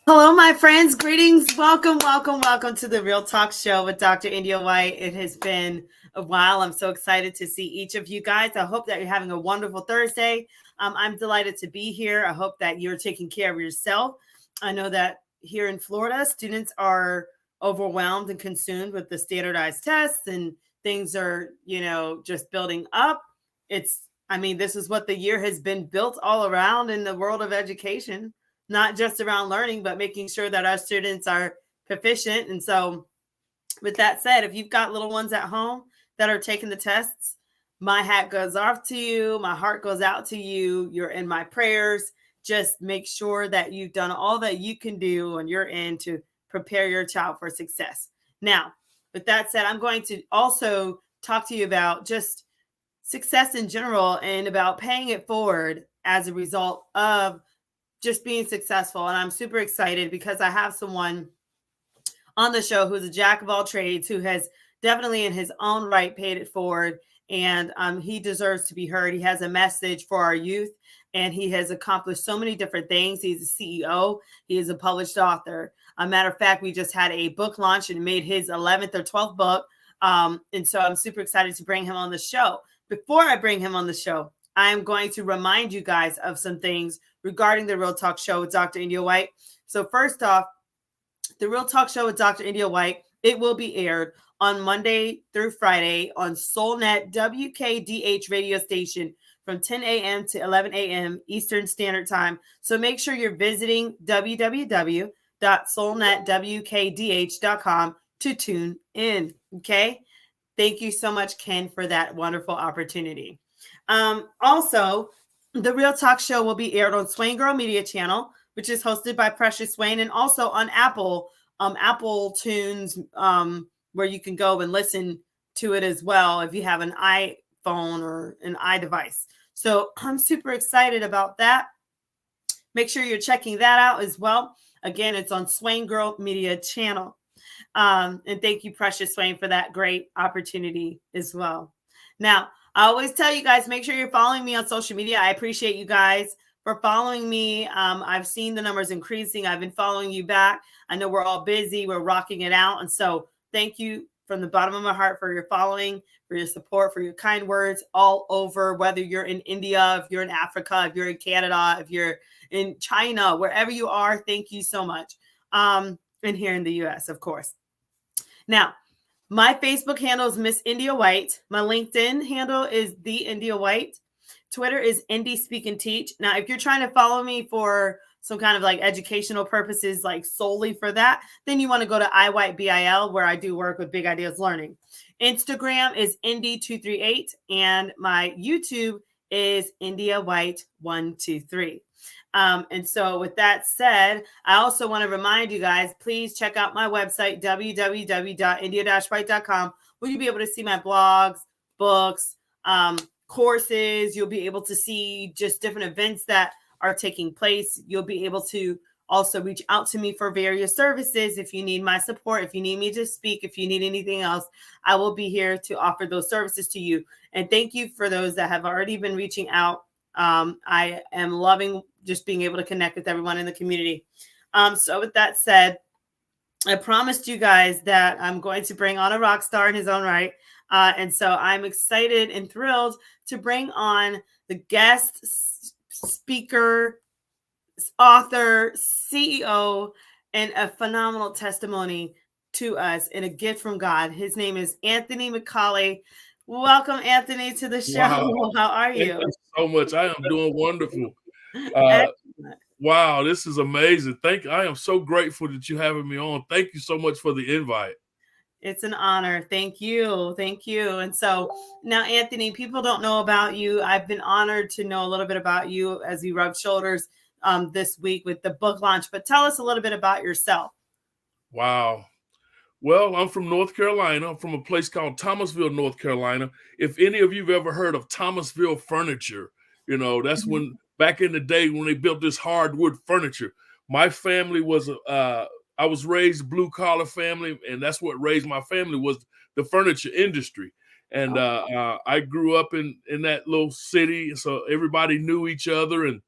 Hello, my friends. Greetings. Welcome, welcome, welcome to the Real Talk Show with Dr. India White. It has been a while. I'm so excited to see each of you guys. I hope that you're having a wonderful Thursday. I'm delighted to be here. I hope that you're taking care of yourself. I know that here in Florida, students are overwhelmed and consumed with the standardized tests, and things are, just building up. This is what the year has been built all around in the world of education, not just around learning, but making sure that our students are proficient. And so, with that said, if you've got little ones at home that are taking the tests, my hat goes off to you. My heart goes out to you. You're in my prayers. Just make sure that you've done all that you can do on your end to prepare your child for success. Now, with that said, I'm going to also talk to you about just success in general and about paying it forward as a result of just being successful. And I'm super excited because I have someone on the show who's a jack of all trades, who has definitely in his own right paid it forward. And he deserves to be heard. He has a message for our youth, and he has accomplished so many different things. He's a CEO. He is a published author. A matter of fact, we just had a book launch and made his 11th or 12th book. And so I'm super excited to bring him on the show. Before I bring him on the show, I'm going to remind you guys of some things regarding the Real Talk Show with Dr. India White. So first off, the Real Talk Show with Dr. India White, it will be aired on Monday through Friday on SoulNet WKDH radio station from 10 a.m. to 11 a.m. Eastern Standard Time. So make sure you're visiting www.soulnetwkdh.com to tune in. Okay. Thank you so much, Ken, for that wonderful opportunity. Also, the Real Talk Show will be aired on Swain Girl Media Channel, which is hosted by Precious Swain, and also on Apple Tunes, where you can go and listen to it as well if you have an iPhone or an iDevice. So I'm super excited about that. Make sure you're checking that out as well. Again, it's on Swain Girl Media Channel. And thank you, Precious Swain, for that great opportunity as well. Now, I always tell you guys, make sure you're following me on social media. I appreciate you guys for following me. I've seen the numbers increasing. I've been following you back. I know we're all busy. We're rocking it out. And so thank you from the bottom of my heart for your following, for your support, for your kind words all over, whether you're in India, if you're in Africa, if you're in Canada, if you're in China, wherever you are. Thank you so much. And here in the US, of course. Now, my Facebook handle is Miss India White. My LinkedIn handle is The India White. Twitter is Indie Speak and Teach. Now, if you're trying to follow me for some kind of like educational purposes, like solely for that, then you want to go to iWhiteBIL, where I do work with Big Ideas Learning. Instagram is Indie238, and my YouTube is India White 123. And so with that said, I also want to remind you guys, please check out my website, www.india-white.com, where you'll be able to see my blogs, books, courses. You'll be able to see just different events that are taking place. You'll be able to also reach out to me for various services. If you need my support, if you need me to speak, if you need anything else, I will be here to offer those services to you. And thank you for those that have already been reaching out. I am loving just being able to connect with everyone in the community. So with that said, I promised you guys that I'm going to bring on a rock star in his own right. And so I'm excited and thrilled to bring on the guest speaker, author, CEO, and a phenomenal testimony to us and a gift from God. His name is Anthony McCauley. Welcome, Anthony, to the show. Wow. How are Thank you? you so much. I am doing wonderful. Wow, this is amazing. I am so grateful that you're having me on. Thank you so much for the invite. It's an honor. Thank you. Thank you. And so now, Anthony, people don't know about you. I've been honored to know a little bit about you as we rub shoulders this week with the book launch. But tell us a little bit about yourself. Wow. Well, I'm from North Carolina. I'm from a place called Thomasville, North Carolina. If any of you've ever heard of Thomasville furniture, that's when back in the day when they built this hardwood furniture. My family was I was raised blue collar family, and that's what raised my family was the furniture industry. And I grew up in that little city, so everybody knew each other. And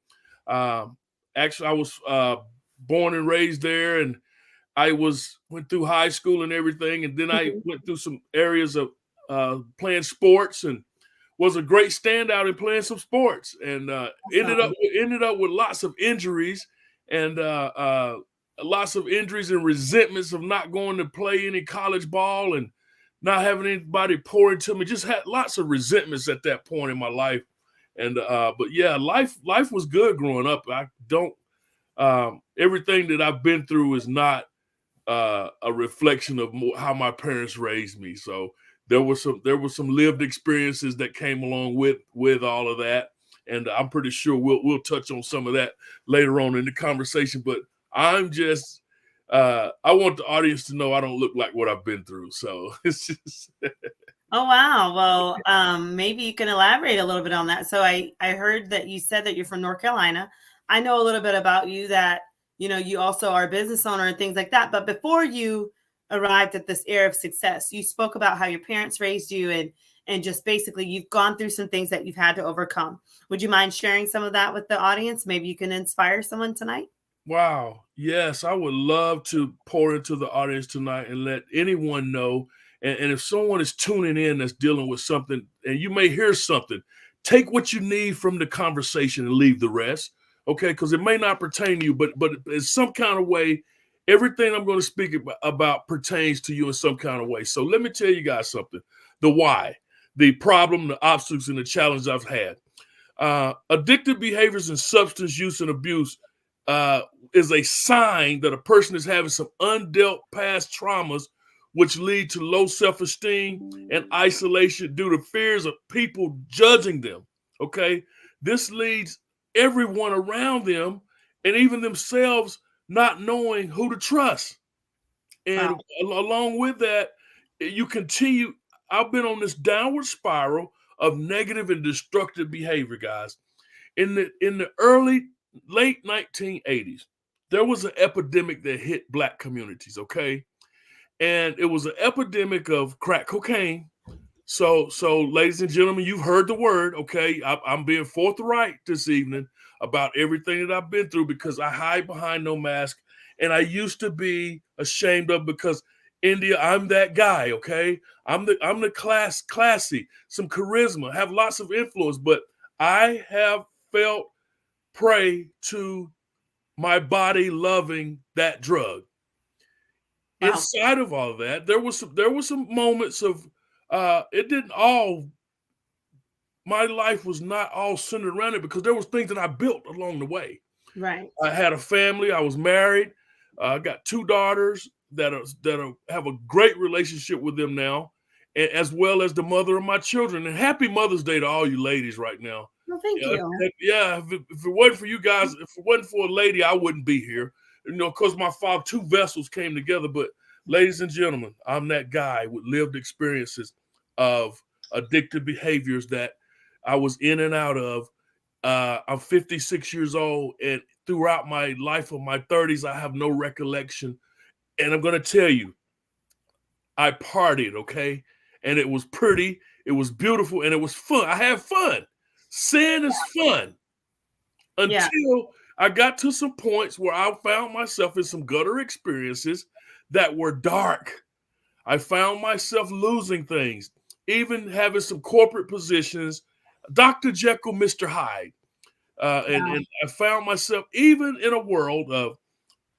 actually, I was born and raised there, and I went through high school and everything, and then I went through some areas of playing sports, and was a great standout in playing some sports, and ended up with lots of injuries and resentments of not going to play any college ball and not having anybody pour into me. Just had lots of resentments at that point in my life, and but yeah, life was good growing up. I don't everything that I've been through is not a reflection of how my parents raised me. So there were some lived experiences that came along with all of that, and I'm pretty sure we'll touch on some of that later on in the conversation. But I'm just I want the audience to know I don't look like what I've been through. So it's just Oh, wow. Well, maybe you can elaborate a little bit on that. So I heard that you said that you're from North Carolina. I know a little bit about you, that, you also are a business owner and things like that. But before you arrived at this era of success, you spoke about how your parents raised you, and just basically you've gone through some things that you've had to overcome. Would you mind sharing some of that with the audience? Maybe you can inspire someone tonight. wow. Yes, I would love to pour into the audience tonight and let anyone know. And if someone is tuning in that's dealing with something, and you may hear something, take what you need from the conversation and leave the rest. Okay, because it may not pertain to you, but in some kind of way, everything I'm going to speak about pertains to you in some kind of way. So let me tell you guys something. The why, the problem, the obstacles, and the challenge I've had. Addictive behaviors and substance use and abuse is a sign that a person is having some undealt past traumas, which lead to low self-esteem and isolation due to fears of people judging them. Okay, this leads everyone around them and even themselves not knowing who to trust. And along with that, you continue. I've been on this downward spiral of negative and destructive behavior, guys. In the late 1980s, there was an epidemic that hit Black communities, okay? And it was an epidemic of crack cocaine. So ladies and gentlemen, you've heard the word, okay? I'm being forthright this evening about everything that I've been through, because I hide behind no mask, and I used to be ashamed of, because India, I'm that guy, okay? I'm the classy, some charisma, have lots of influence, but I have felt prey to my body loving that drug. Wow. Inside of all of that, there was some moments of it didn't all my life was not all centered around it, because there was things that I built along the way. Right. I had a family, I was married, I got 2 daughters that have a great relationship with them now, as well as the mother of my children. And happy Mother's Day to all you ladies right now. Well, thank you. If it wasn't for you guys, if it wasn't for a lady, I wouldn't be here. Because my father, 2 vessels came together. But ladies and gentlemen, I'm that guy with lived experiences of addictive behaviors that I was in and out of. I'm 56 years old, and throughout my life of my 30s, I have no recollection. And I'm going to tell you, I partied, okay? And it was pretty, it was beautiful, and it was fun. I had fun. Sin is fun. Until I got to some points where I found myself in some gutter experiences that were dark. I found myself losing things, even having some corporate positions, Dr. Jekyll, Mr. Hyde. And I found myself even in a world of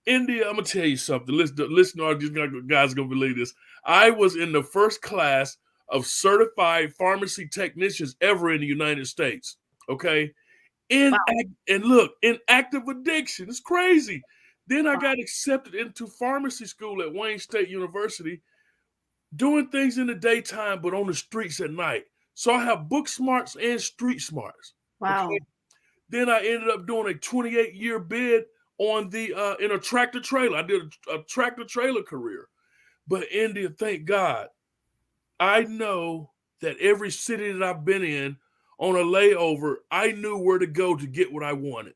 India. I'm going to tell you something. Listen, all these guys are going to believe this. I was in the first class of certified pharmacy technicians ever in the United States. Okay. And look, in active addiction. It's crazy. Then I got accepted into pharmacy school at Wayne State University, doing things in the daytime, but on the streets at night. So I have book smarts and street smarts. Wow. Okay? Then I ended up doing a 28-year bid on the in a tractor trailer. I did a tractor trailer career. But India, thank God, I know that every city that I've been in on a layover, I knew where to go to get what I wanted.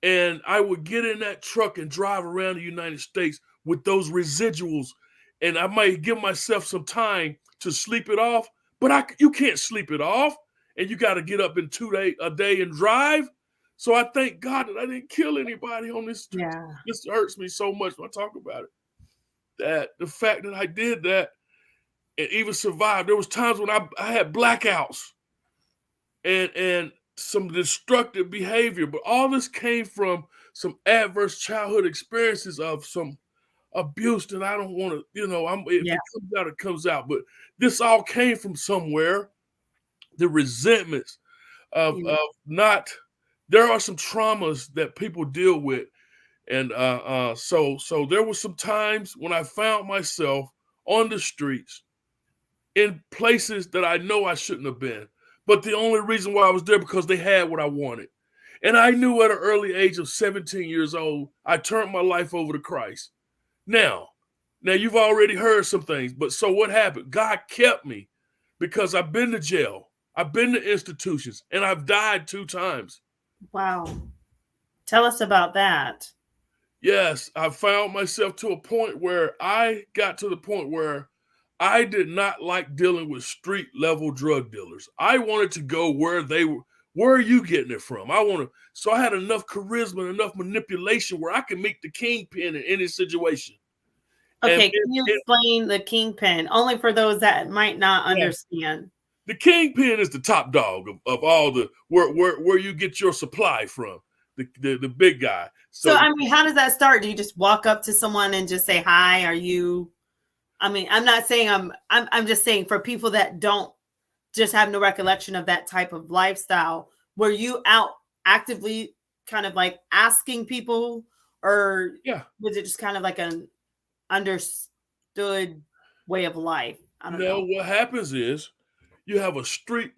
And I would get in that truck and drive around the United States with those residuals. And I might give myself some time to sleep it off, but you can't sleep it off. And you got to get up in a day and drive. So I thank God that I didn't kill anybody on this street. Yeah. This hurts me so much when I talk about it. That the fact that I did that and even survived. There was times when I had blackouts and some destructive behavior, but all this came from some adverse childhood experiences of some abuse that I don't want to, if it comes out, it comes out. But this all came from somewhere. The resentments of not, there are some traumas that people deal with. And so there were some times when I found myself on the streets in places that I know I shouldn't have been. But the only reason why I was there because they had what I wanted. And I knew at an early age of 17 years old, I turned my life over to Christ. Now you've already heard some things, but so what happened? God kept me because I've been to jail. I've been to institutions and I've died 2 times. Wow. Tell us about that. Yes, I found myself to a point where I got to the point where I did not like dealing with street level drug dealers. I wanted to go where they were. Where are you getting it from? So I had enough charisma, enough manipulation where I could meet the kingpin in any situation. Okay, can you explain the kingpin? Only for those that might not understand. The kingpin is the top dog of all the where you get your supply from. The big guy. So I mean, how does that start? Do you just walk up to someone and just say hi? Are you? I mean, I'm not saying I'm just saying for people that don't just have no recollection of that type of lifestyle. Were you out actively kind of like asking people, or was it just kind of like an understood way of life? I don't know. What happens is you have a street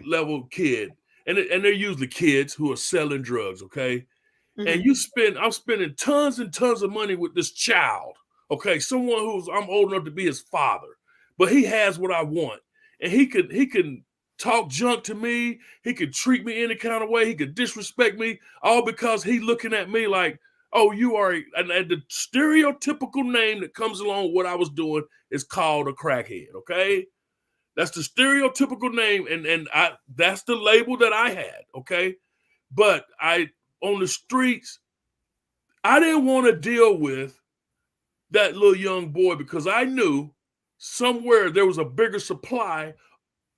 level kid, and they're usually kids who are selling drugs, okay? And I'm spending tons and tons of money with this child, okay? Someone I'm old enough to be his father, but he has what I want. And he can talk junk to me, he could treat me any kind of way, he could disrespect me, all because he looking at me like, oh, you are, and the stereotypical name that comes along with what I was doing is called a crackhead, okay? That's the stereotypical name, and that's the label that I had, okay? But on the streets, I didn't want to deal with that little young boy because I knew somewhere there was a bigger supply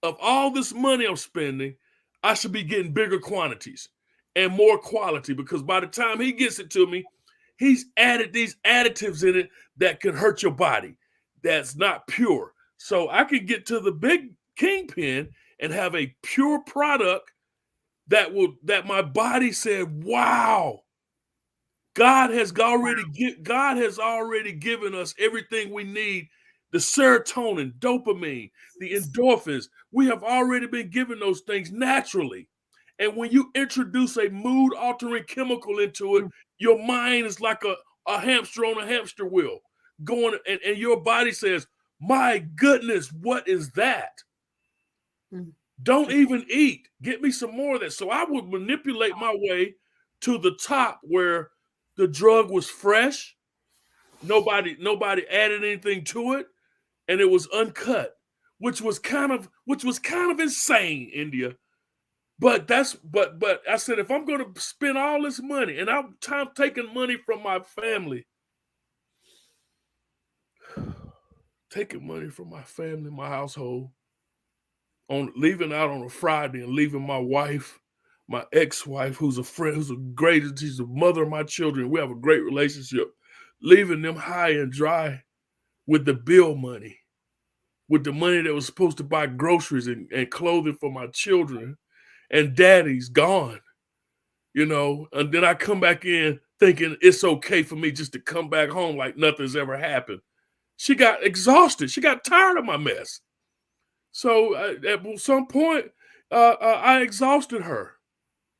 of all this money I'm spending. I should be getting bigger quantities and more quality, because by the time he gets it to me, he's added these additives in it that can hurt your body. That's not pure. So I could get to the big kingpin and have a pure product that my body said, wow, God has already given us everything we need. The serotonin, dopamine, the endorphins, we have already been given those things naturally. And when you introduce a mood altering chemical into it, your mind is like a hamster on a hamster wheel going, and your body says, my goodness, what is that? Don't even eat. Get me some more of that. So I would manipulate my way to the top where the drug was fresh. Nobody added anything to it, and it was uncut, which was kind of insane, India. But I said, if I'm going to spend all this money, and I'm taking money from my family, my household, on leaving out on a Friday and leaving my wife, my ex-wife, who's a friend, she's the mother of my children. We have a great relationship, leaving them high and dry with the bill money, with the money that was supposed to buy groceries and clothing for my children, and daddy's gone, and then I come back in thinking it's okay for me just to come back home like nothing's ever happened. She got exhausted. She got tired of my mess. So at some point, I exhausted her.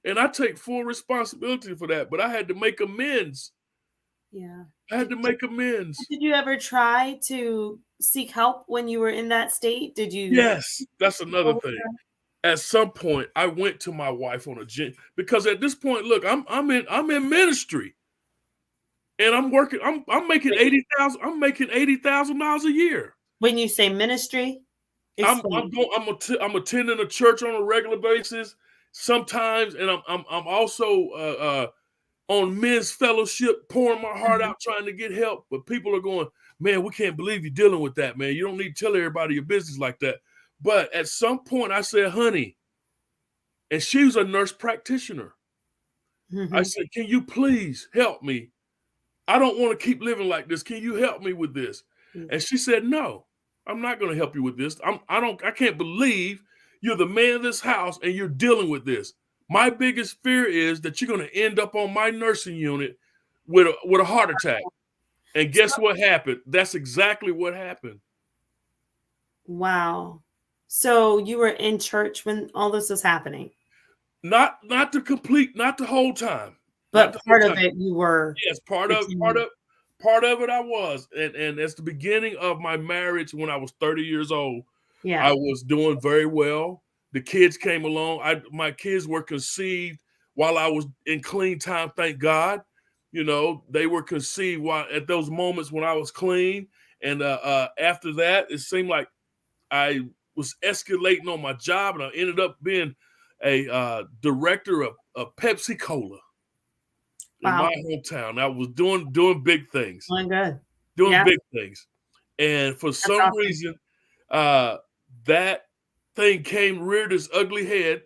And I take full responsibility for that. But I had to make amends. Yeah. I had to make amends. Did you ever try to seek help when you were in that state? Did you? Yes, that's another thing. At some point, I went to my wife on a gym, because at this point, look, I'm in ministry. And I'm working, I'm making $80,000. I'm making $80,000 a year. When you say ministry, I'm attending a church on a regular basis, sometimes, and I'm also on men's fellowship, pouring my heart out, trying to get help. But people are going, man, we can't believe you're dealing with that, man. You don't need to tell everybody your business like that. But at some point I said, honey, and she was a nurse practitioner. I said, can you please help me? I don't want to keep living like this. Can you help me with this? And she said, no, I'm not going to help you with this. I can't believe you're the man of this house and you're dealing with this. My biggest fear is that you're going to end up on my nursing unit with a heart attack. And guess what happened? That's exactly what happened. Wow. So you were in church when all this was happening? Not the whole time. But part of it you were. Yes, part of it I was. And that's the beginning of my marriage when I was 30 years old. Yeah. I was doing very well. The kids came along. My kids were conceived while I was in clean time, thank God. You know, they were conceived while at those moments when I was clean. And after that, it seemed like I was escalating on my job, and I ended up being a director of Pepsi Cola in my hometown. I was doing big things. Doing big things. And for some reason, that thing reared its ugly head,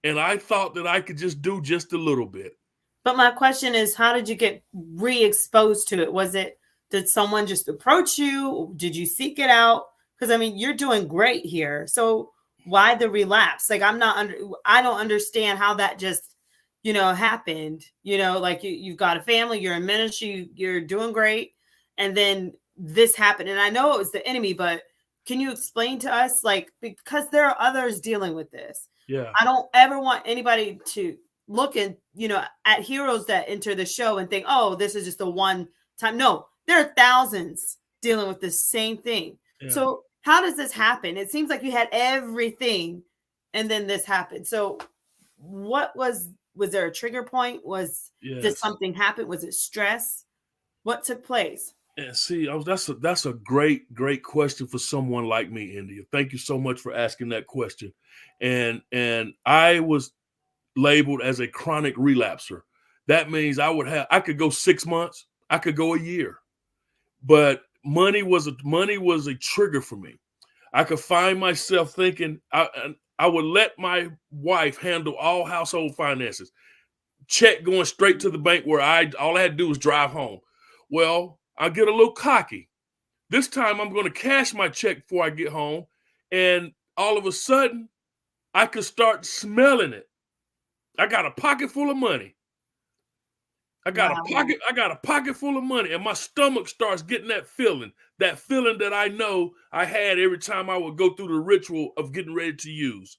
and I thought that I could just do just a little bit. But my question is, how did you get re-exposed to it? Did someone just approach you? Did you seek it out? Because I mean, you're doing great here. So why the relapse? Like, I don't understand how that just, happened. Like you've got a family, you're in ministry, you're doing great. And then this happened. And I know it was the enemy, but can you explain to us, like, because there are others dealing with this. Yeah. I don't ever want anybody to look at heroes that enter the show and think, oh, this is just a one time. No, there are thousands dealing with the same thing. Yeah. So how does this happen? It seems like you had everything and then this happened. So what was there a trigger point? Did something happen? Was it stress? What took place? And see, that's a great question for someone like me, India. Thank you so much for asking that question. And I was labeled as a chronic relapser. That means I could go 6 months, I could go a year, but money was a trigger for me. I could find myself thinking I would let my wife handle all household finances, check going straight to the bank where all I had to do was drive home. Well, I get a little cocky. This time I'm going to cash my check before I get home, and all of a sudden I could start smelling it. I got a pocket full of money. I got a pocket full of money, and my stomach starts getting that feeling that I know I had every time I would go through the ritual of getting ready to use.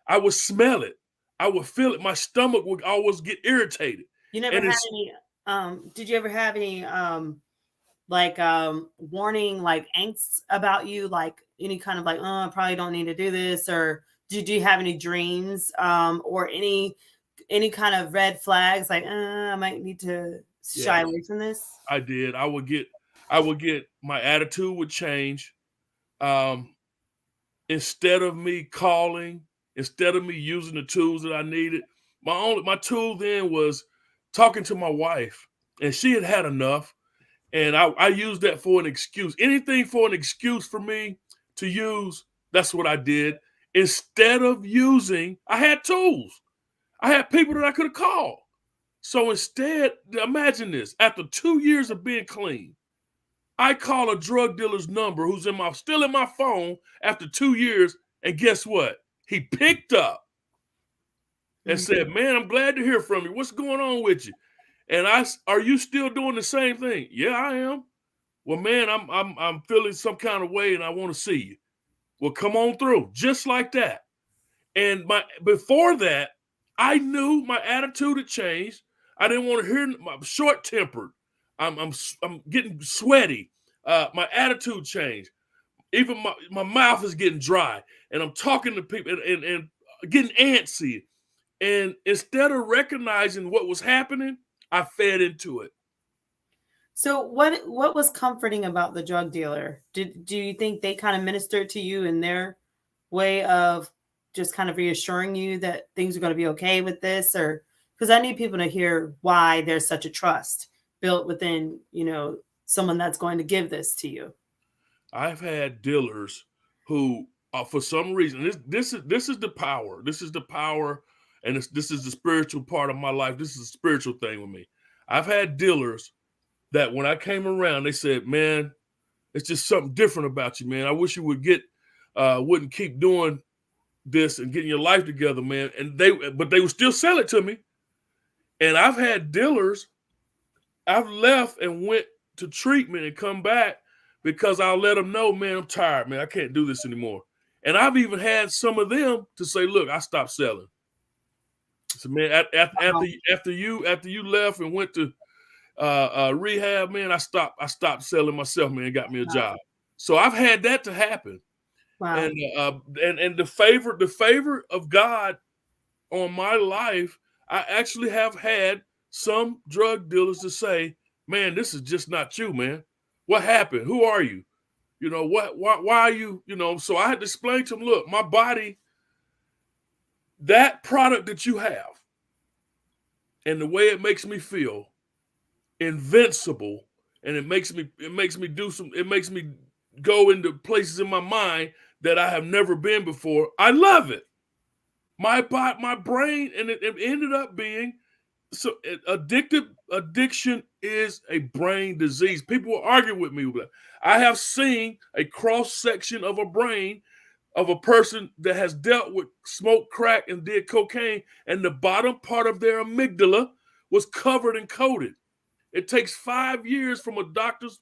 I would smell it. I would feel it. My stomach would always get irritated. You never had any, did you ever have any, warning, like angst about you, like any kind of like, oh, I probably don't need to do this? Or did you have any dreams, or any kind of red flags, like I might need to shy away from this? I did. I would get my attitude would change. Instead of me calling, instead of me using the tools that I needed, my tool then was talking to my wife, and she had enough. And I used that for an excuse. Anything for an excuse for me to use, that's what I did. Instead of using, I had tools. I had people that I could have called. So instead, imagine this. After 2 years of being clean, I call a drug dealer's number who's still in my phone after 2 years, and guess what? He picked up and said, man, I'm glad to hear from you. What's going on with you? And are you still doing the same thing? Yeah, I am. Well, man, I'm feeling some kind of way and I want to see you. Well, come on through. Just like that. And before that, I knew my attitude had changed. I didn't want to hear. I'm short-tempered. I'm getting sweaty. My attitude changed. Even my mouth is getting dry, and I'm talking to people and getting antsy. And instead of recognizing what was happening, I fed into it. So what was comforting about the drug dealer? Do you think they kind of ministered to you in their way of just kind of reassuring you that things are going to be okay with this? Or because I need people to hear why there's such a trust built within, someone that's going to give this to you. I've had dealers who, for some reason, this is the power. This is the power, and this is the spiritual part of my life. This is a spiritual thing with me. I've had dealers that when I came around, they said, "Man, it's just something different about you, man. I wish you would wouldn't keep doing this and getting your life together, man." But they would still sell it to me. And I've had dealers, I've left and went to treatment and come back because I'll let them know, "Man, I'm tired, man. I can't do this anymore." And I've even had some of them to say, "Look, I stopped selling." So, man, after you left and went to rehab, man, I stopped selling myself, man, and got me a job. So I've had that to happen. Wow. And the favor of God on my life, I actually have had some drug dealers to say, "Man, this is just not you, man. What happened? Who are you? Why are you?" So I had to explain to them, "Look, my body, that product that you have and the way it makes me feel invincible, and it makes me go into places in my mind that I have never been before. I love it. My brain," and it ended up being so addiction is a brain disease. People will argue with me, but I have seen a cross section of a brain of a person that has dealt with smoked crack and did cocaine, and the bottom part of their amygdala was covered and coated. It takes 5 years from a doctor's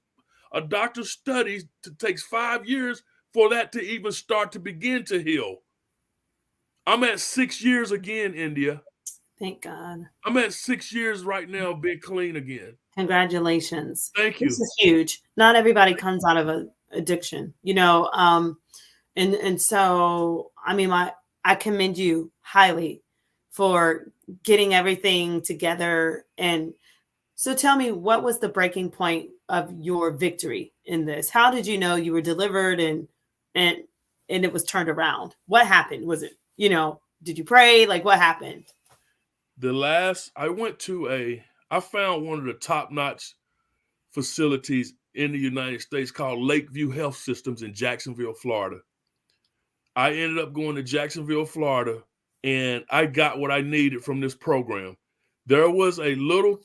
studies takes 5 years for that to even start to begin to heal. I'm at 6 years again, India. Thank God. I'm at 6 years right now being clean again. Congratulations. Thank you. This is huge. Not everybody comes out of an addiction, and so, I mean, I commend you highly for getting everything together. And so tell me, what was the breaking point of your victory in this? How did you know you were delivered and it was turned around? What happened? Was it, did you pray? Like, what happened? I found one of the top-notch facilities in the United States called Lakeview Health Systems in Jacksonville, Florida. I ended up going to Jacksonville, Florida, and I got what I needed from this program. There was a little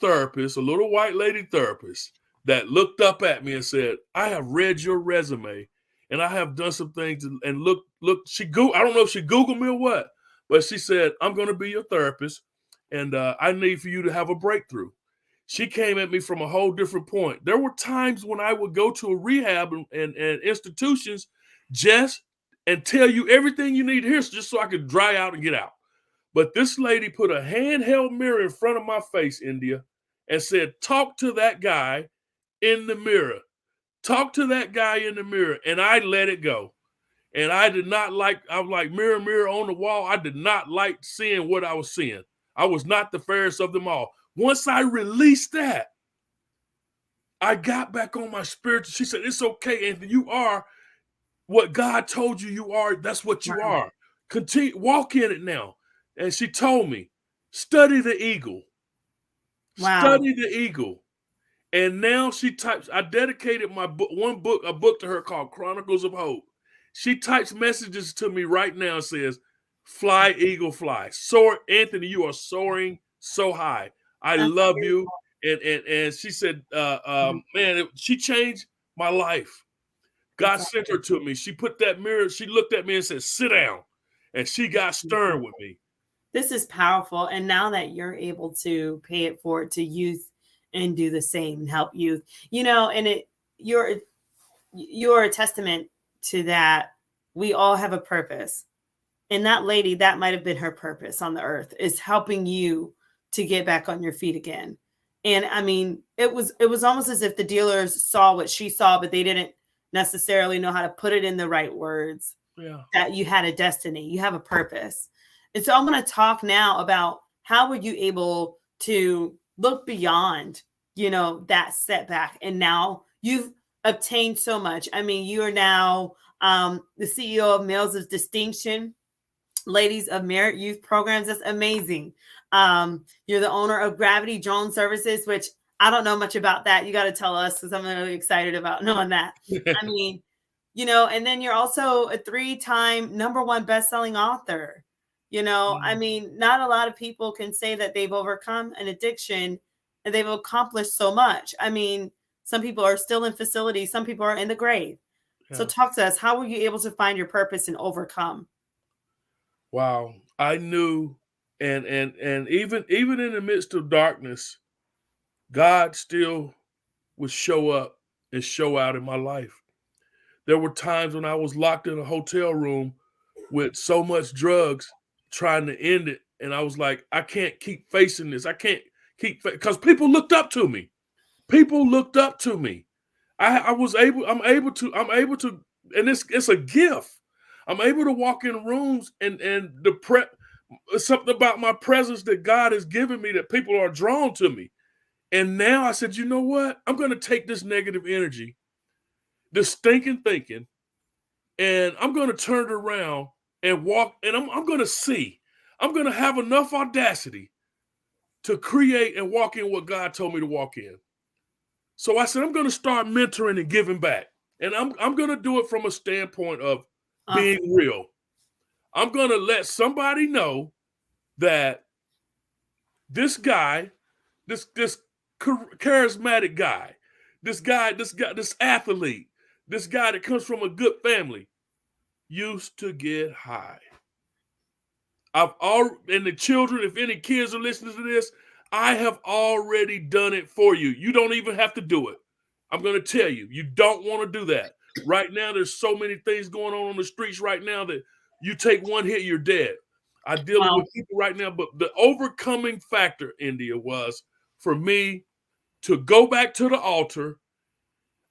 white lady therapist that looked up at me and said, "I have read your resume and I have done some things." And look, I don't know if she Googled me or what, but she said, "I'm going to be your therapist and I need for you to have a breakthrough." She came at me from a whole different point. There were times when I would go to a rehab and institutions and tell you everything you need to hear just so I could dry out and get out. But this lady put a handheld mirror in front of my face, India, and said, "Talk to that guy in the mirror. Talk to that guy in the mirror." And I let it go. And I was like, "Mirror, mirror on the wall." I did not like seeing what I was seeing. I was not the fairest of them all. Once I released that, I got back on my spiritual. She said, "It's okay, Anthony. You are what God told you you are. That's what you are. Continue, walk in it now." And she told me, "Study the eagle." Wow. Study the eagle. And now I dedicated a book to her called Chronicles of Hope. She types messages to me right now and says, "Fly, eagle, fly. Soar, Anthony, you are soaring so high. I love you." And she said, man, she changed my life. God sent her to me. She put that mirror, she looked at me and said, "Sit down." And she got stern with me. This is powerful. And now that you're able to pay it forward to youth and do the same and help youth, and you're a testament to that. We all have a purpose. And that lady, that might have been her purpose on the earth, is helping you to get back on your feet again. And I mean, it was almost as if the dealers saw what she saw, but they didn't necessarily know how to put it in the right words. Yeah. That you had a destiny, you have a purpose. And so I'm going to talk now about how were you able to look beyond, that setback. And now you've obtained so much. I mean, you are now the CEO of Males of Distinction. Ladies of Merit Youth Programs. That's amazing. You're the owner of Gravity Drone Services, which I don't know much about that. You got to tell us because I'm really excited about knowing that. I mean, and then you're also a 3-time #1 best-selling author. I mean, not a lot of people can say that they've overcome an addiction and they've accomplished so much. I mean, some people are still in facilities, some people are in the grave. Yeah. So talk to us. How were you able to find your purpose and overcome? Wow. I knew, and even in the midst of darkness, God still would show up and show out in my life. There were times when I was locked in a hotel room with so much drugs trying to end it. And I was like, I can't keep facing this. I can't keep, because people looked up to me. People looked up to me. I'm able to, and it's a gift. I'm able to walk in rooms and something about my presence that God has given me that people are drawn to me. And now I said, you know what? I'm going to take this negative energy, this stinking thinking, and I'm going to turn it around and walk, and I'm going to see. I'm going to have enough audacity to create and walk in what God told me to walk in. So I said, I'm going to start mentoring and giving back. And I'm going to do it from a standpoint of being real. I'm going to let somebody know that this guy, this charismatic guy, this athlete, this guy that comes from a good family, used to get high. And the children, if any kids are listening to this, I have already done it for you. You don't even have to do it. I'm going to tell you, you don't want to do that. Right now, there's so many things going on the streets right now that you take one hit, you're dead. I'm dealing with people right now, but the overcoming factor, India, was for me to go back to the altar.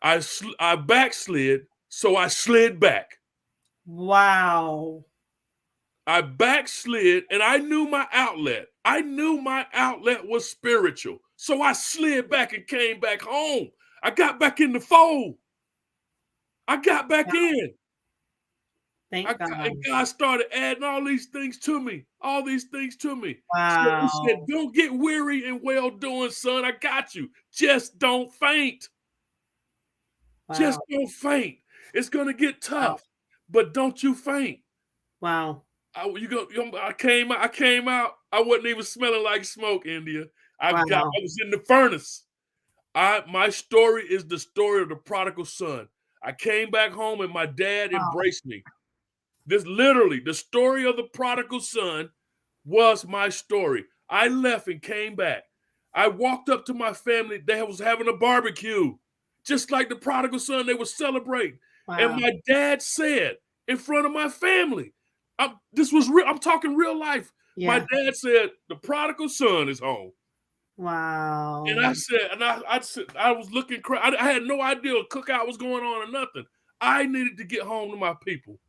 I backslid, so I slid back. Wow. I backslid, and I knew my outlet. I knew my outlet was spiritual. So I slid back and came back home. I got back in the fold. I got back in. Thank God. And God started adding all these things to me. All these things to me. Wow. So he said, don't get weary in well-doing, son. I got you. Just don't faint. Wow. Just don't faint. It's going to get tough, but don't you faint. Wow. I came out. I wasn't even smelling like smoke, India. I was in the furnace. My story is the story of the prodigal son. I came back home and my dad embraced me. This literally, the story of the prodigal son was my story. I left and came back. I walked up to my family. They was having a barbecue. Just like the prodigal son, they were celebrating. Wow. And my dad said in front of my family, this was real. I'm talking real life. Yeah. My dad said, the prodigal son is home. Wow. And I said, I was looking, I had no idea a cookout was going on or nothing. I needed to get home to my people.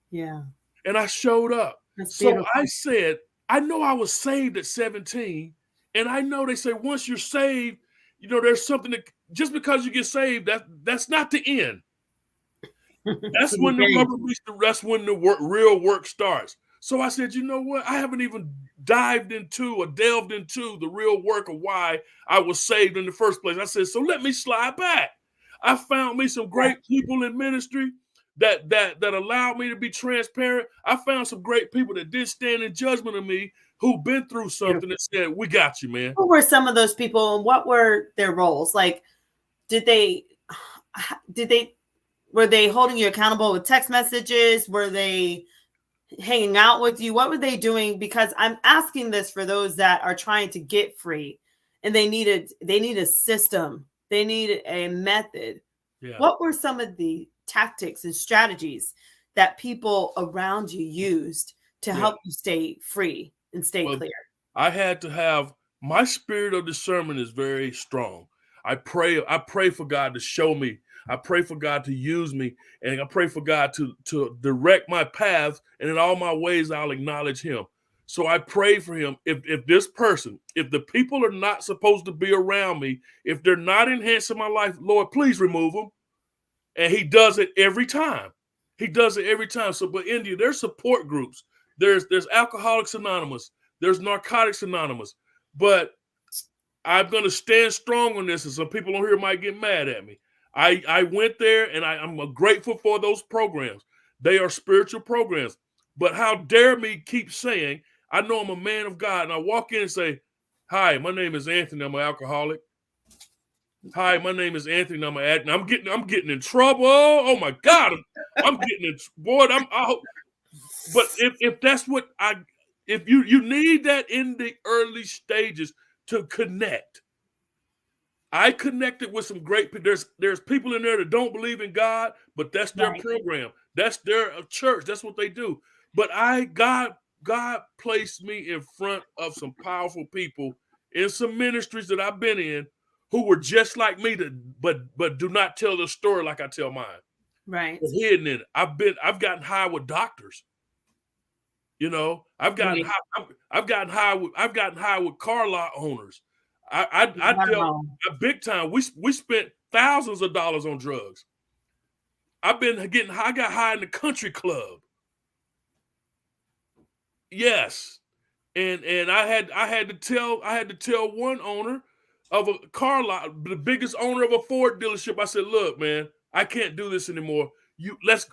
Yeah. And I showed up. So I said, I know I was saved at 17. And I know they say once you're saved, there's something that just because you get saved, that's not the end. That's when the rubber meets that's when the real work starts. So I said, you know what? I haven't even delved into the real work of why I was saved in the first place. I said, so let me slide back. I found me some great people in ministry that allowed me to be transparent. I found some great people that did stand in judgment of me, who've been through something and said, we got you, man. Who were some of those people and what were their roles? Like, were they holding you accountable with text messages? Were they hanging out with you? What were they doing? Because I'm asking this for those that are trying to get free and they need a system. They need a method. Yeah. What were some of the tactics and strategies that people around you used to help you stay free and stay clear? I had to have, my spirit of discernment is very strong. I pray for God to show me. I pray for God to use me, and I pray for God to direct my path, and in all my ways, I'll acknowledge him. So I pray for him. If the people are not supposed to be around me, if they're not enhancing my life, Lord, please remove them. And he does it every time. He does it every time. So, but India, there's support groups. There's Alcoholics Anonymous. There's Narcotics Anonymous. But I'm going to stand strong on this, and some people on here might get mad at me. I went there, and I'm grateful for those programs. They are spiritual programs. But how dare me keep saying, I know I'm a man of God, and I walk in and say, hi, my name is Anthony. I'm an alcoholic. Hi, my name is Anthony. I'm an addict. I'm getting in trouble. Oh my God, I'm getting in. Boy, but if that's what if you need that in the early stages to connect. I connected with some great people. There's people in there that don't believe in God, but that's their program. That's their church. That's what they do. But God placed me in front of some powerful people in some ministries that I've been in who were just like me, but do not tell the story like I tell mine. Right. They're hidden in it. I've gotten high with doctors. You know, I've gotten high with car lot owners. I dealt big time. We spent thousands of dollars on drugs. I've been getting high. I got high in the country club. Yes. And I had to tell one owner of a car lot, the biggest owner of a Ford dealership. I said, look, man, I can't do this anymore.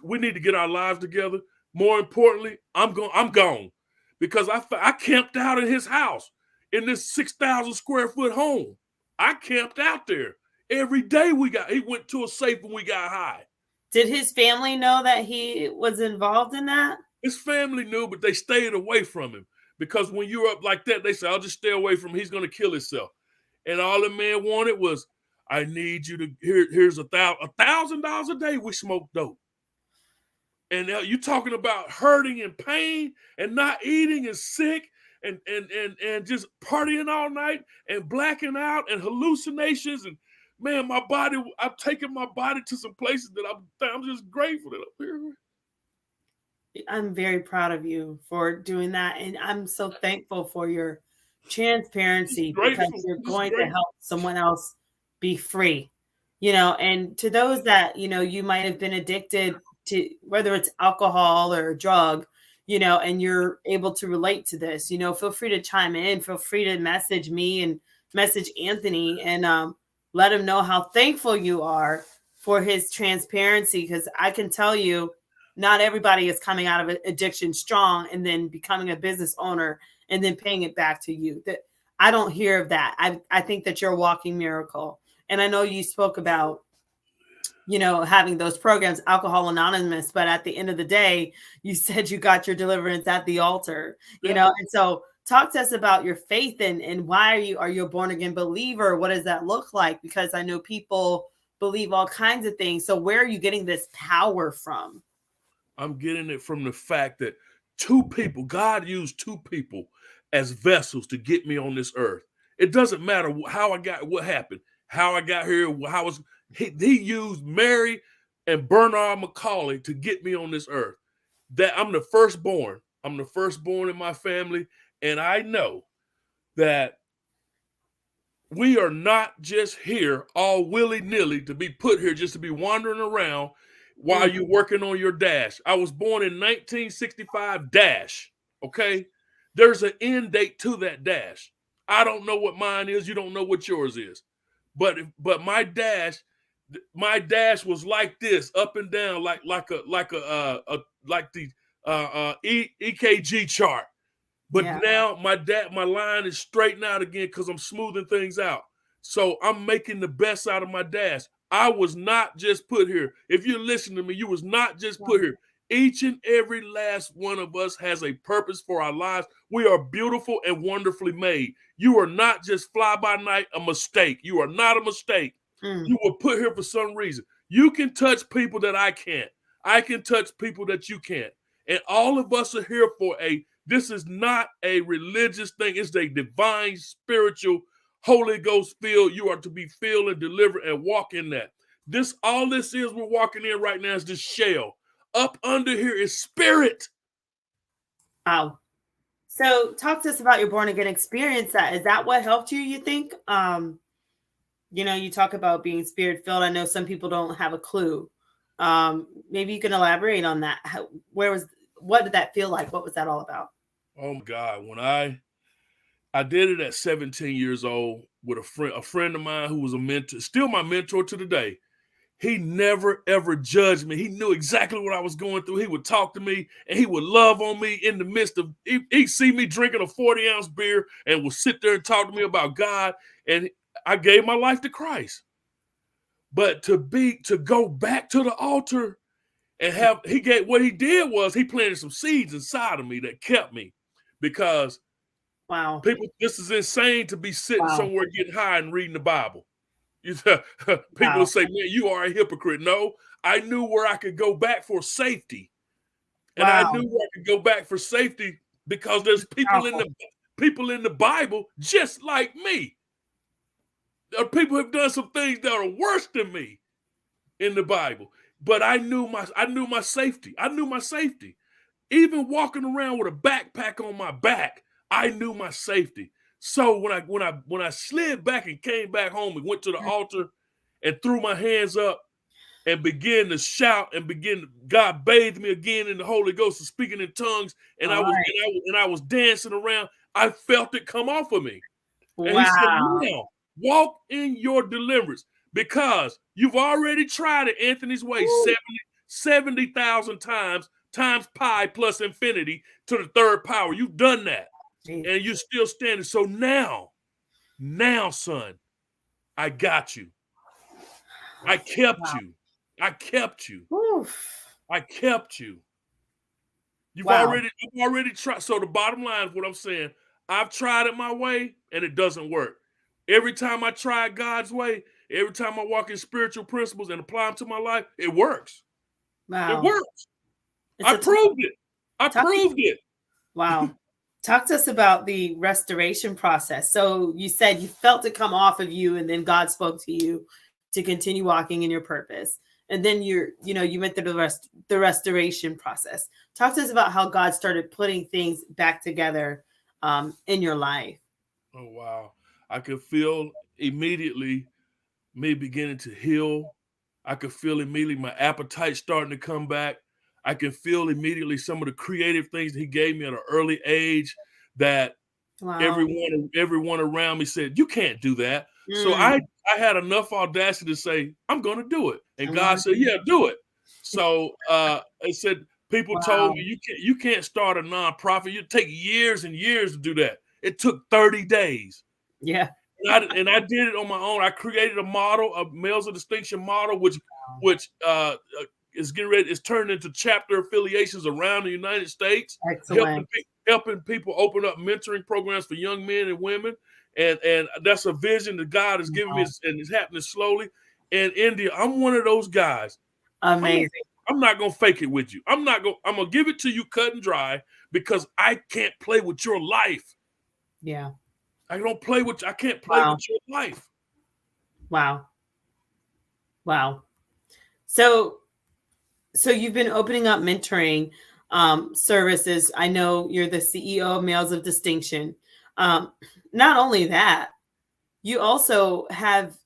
We need to get our lives together. More importantly, I'm gone. Because I camped out in his house in this 6,000 square foot home. I camped out there. Every day he went to a safe when we got high. Did his family know that he was involved in that? His family knew, but they stayed away from him. Because when you're up like that, they say, I'll just stay away from him. He's going to kill himself. And all the man wanted was, I need you to, here's $1,000 a day we smoke dope. And you talking about hurting and pain and not eating and sick and just partying all night and blacking out and hallucinations. And man, I've taken my body to some places that I'm just grateful that I'm here. I'm very proud of you for doing that. And I'm so thankful for your transparency because you're going to help someone else be free, and to those that, you might have been addicted to, whether it's alcohol or a drug, and you're able to relate to this, feel free to chime in, feel free to message me and message Anthony and let him know how thankful you are for his transparency. Because I can tell you, not everybody is coming out of addiction strong and then becoming a business owner and then paying it back to you. That I don't hear of that. I think that you're a walking miracle. And I know you spoke about, having those programs, Alcohol Anonymous, but at the end of the day, you said you got your deliverance at the altar, and so talk to us about your faith and why are you a born again believer? What does that look like? Because I know people believe all kinds of things. So where are you getting this power from? I'm getting it from the fact that God used two people as vessels to get me on this earth. It doesn't matter what happened, how I got here, he used Mary and Bernard McCauley to get me on this earth. That I'm the firstborn. I'm the firstborn in my family. And I know that we are not just here all willy-nilly to be put here just to be wandering around while you're working on your dash. I was born in 1965 dash. Okay. There's an end date to that dash. I don't know what mine is. You don't know what yours is. But my dash was like this, up and down, like the EKG chart. But now my line is straightened out again because I'm smoothing things out. So I'm making the best out of my dash. I was not just put here. If you listen to me, you was not just put here. Each and every last one of us has a purpose for our lives. We are beautiful and wonderfully made. You are not just fly by night, a mistake. You are not a mistake. You were put here for some reason. You can touch people that I can't. I can touch people that you can't. And all of us are here for this is not a religious thing. It's a divine, spiritual, Holy Ghost filled. You are to be filled and delivered and walk in that. All this is we're walking in right now is this shell. Up under here is spirit. Wow. So talk to us about your born again experience. Is that what helped you, you think? You talk about being spirit filled. I know some people don't have a clue. Maybe you can elaborate on that. what did that feel like? What was that all about? Oh my God. When I did it at 17 years old with a friend of mine who was a mentor, still my mentor to today. He never, ever judged me. He knew exactly what I was going through. He would talk to me and he would love on me in the midst of, he'd see me drinking a 40-ounce beer and would sit there and talk to me about God. And I gave my life to Christ. But to go back to the altar and what he did was he planted some seeds inside of me that kept me, because Wow. this is insane to be sitting somewhere getting high and reading the Bible. People Wow. will say, man, you are a hypocrite. No, I knew where I could go back for safety. And I knew where I could go back for safety because there's people in the Bible just like me. People have done some things that are worse than me in the Bible. But I knew my safety. I knew my safety. Even walking around with a backpack on my back, I knew my safety. So when I slid back and came back home and went to the altar and threw my hands up and began to shout and God bathed me again in the Holy Ghost and speaking in tongues, and I was dancing around. I felt it come off of me. Wow. And he said, now walk in your deliverance, because you've already tried it Anthony's way 70,000 times pi plus infinity to the third power. You've done that. Jeez. And you're still standing. So now, son, I got you. I kept you. I kept you. Oof. I kept you. You've already tried. So the bottom line is what I'm saying. I've tried it my way and it doesn't work. Every time I try God's way, every time I walk in spiritual principles and apply them to my life, it works. Wow. It works. I proved it. I proved it. Wow. Talk to us about the restoration process. So you said you felt it come off of you, and then God spoke to you to continue walking in your purpose. And then you went through the restoration process. Talk to us about how God started putting things back together in your life. Oh, wow. I could feel immediately me beginning to heal. I could feel immediately my appetite starting to come back. I could feel immediately some of the creative things that he gave me at an early age that everyone around me said, you can't do that. So I had enough audacity to say, I'm going to do it. And God said, yeah, do it. So it said, people told me you can't start a nonprofit. You take years and years to do that. It took 30 days. Yeah. And I did it on my own. I created a model, a Males of Distinction model, which is getting ready. It's turned into chapter affiliations around the United States. Excellent. Helping people open up mentoring programs for young men and women. And that's a vision that God has given me, and it's happening slowly. And India, I'm one of those guys. Amazing. I'm not going to fake it with you. I'm going to give it to you cut and dry, because I can't play with your life. Yeah. I can't play with your life. Wow. So you've been opening up mentoring services. I know you're the CEO of Males of Distinction. Not only that, you also have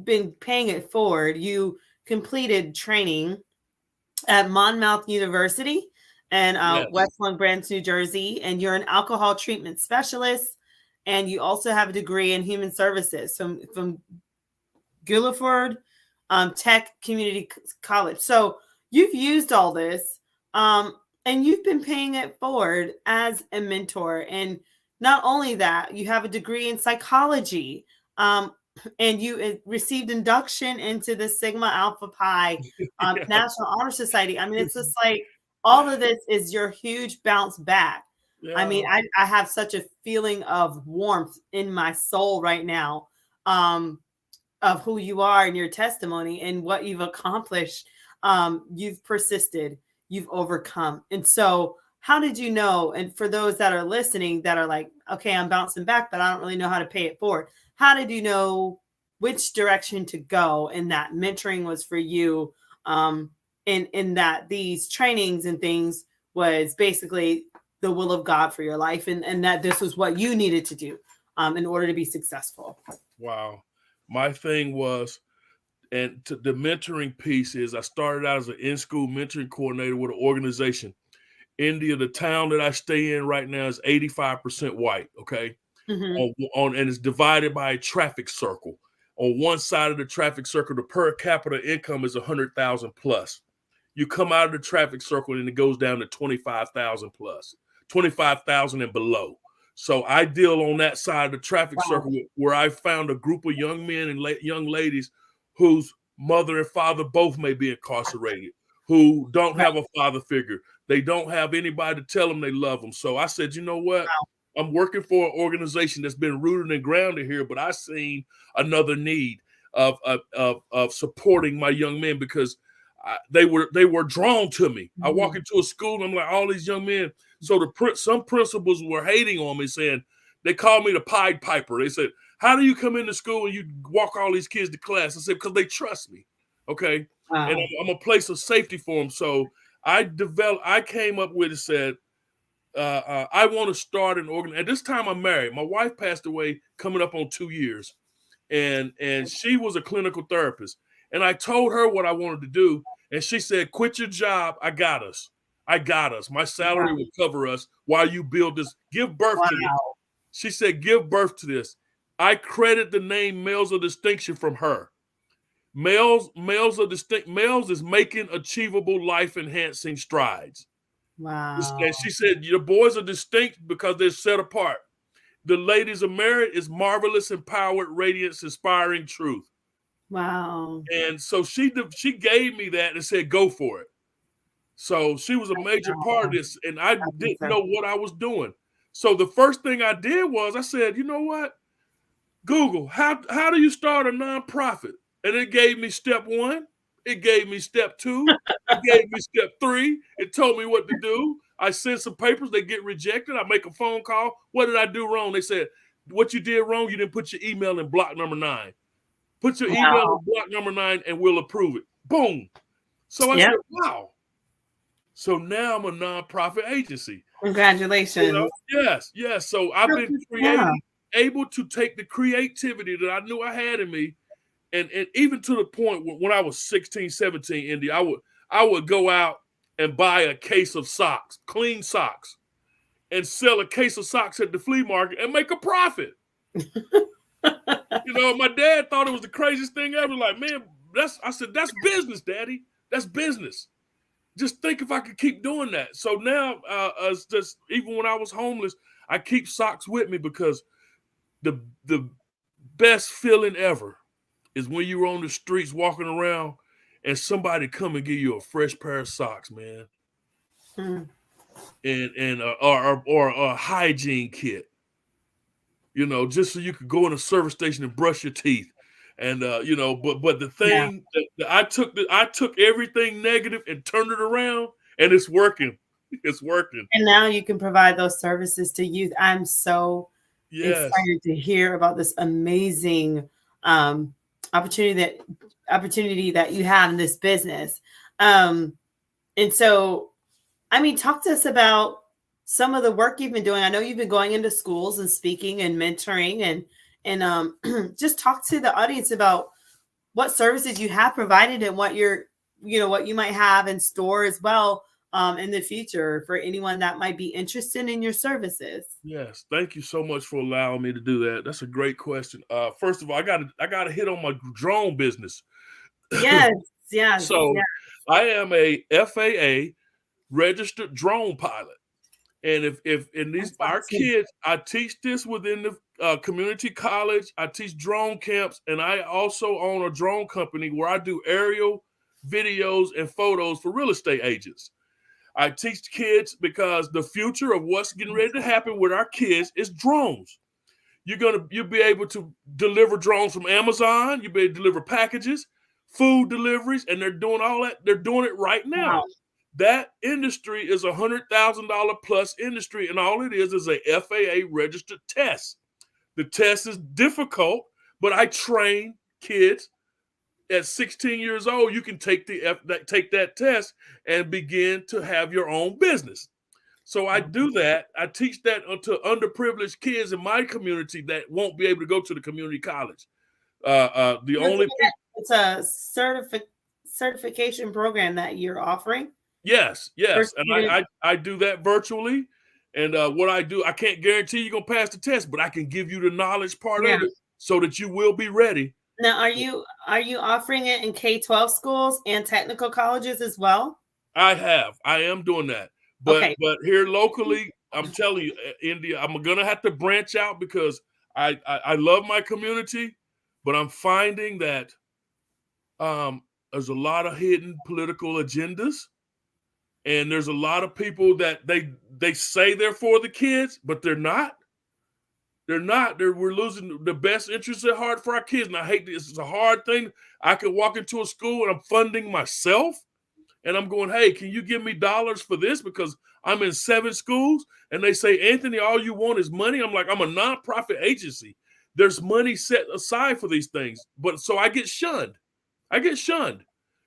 been paying it forward. You completed training at Monmouth University and West Long Branch, New Jersey, and you're an alcohol treatment specialist. And you also have a degree in human services from Guilford Tech Community College. So you've used all this, and you've been paying it forward as a mentor. And not only that, you have a degree in psychology, and you received induction into the Sigma Alpha Pi National Honor Society. I mean, it's just like all of this is your huge bounce back. Yeah. I mean, I have such a feeling of warmth in my soul right now of who you are and your testimony and what you've accomplished. You've persisted, you've overcome. And so how did you know? And for those that are listening that are like, okay, I'm bouncing back, but I don't really know how to pay it forward. How did you know which direction to go? And that mentoring was for you, in that these trainings and things was basically the will of God for your life, and that this was what you needed to do in order to be successful. Wow. My thing was, and the mentoring piece is, I started out as an in-school mentoring coordinator with an organization. India, the town that I stay in right now is 85% white. Okay. And it's divided by a traffic circle. On one side of the traffic circle, the per capita income is 100,000 plus. You come out of the traffic circle and it goes down to 25,000 plus, 25,000 and below. So I deal on that side of the traffic circle where I found a group of young men and young ladies whose mother and father both may be incarcerated, who don't have a father figure. They don't have anybody to tell them they love them. So I said, you know what? I'm working for an organization that's been rooted and grounded here, but I seen another need of supporting my young men because they were drawn to me. I walk into a school and I'm like, all these young men. So some principals were hating on me, saying they called me the Pied Piper. They said, how do you come into school and you walk all these kids to class? I said, because they trust me. Okay. And I'm a place of safety for them. So I came up with and said, I want to start an organization. At this time, I'm married. My wife passed away coming up on 2 years. And she was a clinical therapist. And I told her what I wanted to do. And she said, quit your job. I got us. My salary will cover us while you build this. Give birth to this. She said, give birth to this. I credit the name Males of Distinction from her. Males is making achievable life enhancing strides. Wow. And she said, your boys are distinct because they're set apart. The ladies are married is marvelous, empowered, radiance, inspiring truth. Wow. And so she gave me that and said, go for it. So she was a major part of this, and I didn't know what I was doing. So the first thing I did was I said, you know what? Google, how do you start a nonprofit? And it gave me step 1. It gave me step 2. It gave me step 3. It told me what to do. I send some papers. They get rejected. I make a phone call. What did I do wrong? They said, what you did wrong, you didn't put your email in block number 9. Put your email in block number 9 and we'll approve it. Boom. So I said, wow. So now I'm a nonprofit agency. Congratulations. You know? Yes. So I've been able to take the creativity that I knew I had in me. And even to the point when I was 16, 17, Indy, I would go out and buy a case of socks, clean socks, and sell a case of socks at the flea market and make a profit. You know, my dad thought it was the craziest thing ever. Like, man, I said, that's business, Daddy. That's business. Just think if I could keep doing that. So now, just even when I was homeless, I keep socks with me because the best feeling ever is when you're on the streets walking around and somebody come and give you a fresh pair of socks, man. And or a hygiene kit, you know, just so you could go in a service station and brush your teeth. And you know, but the thing that I took everything negative and turned it around, and it's working. It's working. And now you can provide those services to youth. I'm so excited to hear about this amazing opportunity that you have in this business. And so, I mean, talk to us about some of the work you've been doing. I know you've been going into schools and speaking and mentoring and just talk to the audience about what services you have provided and what what you might have in store as well in the future for anyone that might be interested in your services. Yes, thank you so much for allowing me to do that. That's a great question. First of all, I got to hit on my drone business. Yes. So I am a FAA registered drone pilot. And if these our kids, I teach this within the community college. I teach drone camps, and I also own a drone company where I do aerial videos and photos for real estate agents. I teach kids because the future of what's getting ready to happen with our kids is drones. You'll be able to deliver drones from Amazon. You'll be able to deliver packages, food deliveries, and they're doing all that. They're doing it right now. Wow. That industry is $100,000 plus industry, and all it is a FAA registered test. The test is difficult, but I train kids at 16 years old. You can take that test and begin to have your own business. So I do that. I teach that to underprivileged kids in my community that won't be able to go to the community college. It's a certification program that you're offering. Yes. First And student. I do that virtually. And what I do, I can't guarantee you're going to pass the test, but I can give you the knowledge part Yeah. of it so that you will be ready. Now, are you offering it in K-12 schools and technical colleges as well? I am doing that. Okay. But here locally, I'm telling you, India, I'm going to have to branch out because I love my community, but I'm finding that there's a lot of hidden political agendas. And there's a lot of people that they say they're for the kids, but they're not. They're not. We're losing the best interests at heart for our kids. And I hate this. It's a hard thing. I could walk into a school and I'm funding myself. And I'm going, hey, can you give me dollars for this? Because I'm in 7 schools. And they say, Anthony, all you want is money. I'm like, I'm a nonprofit agency. There's money set aside for these things. But so I get shunned.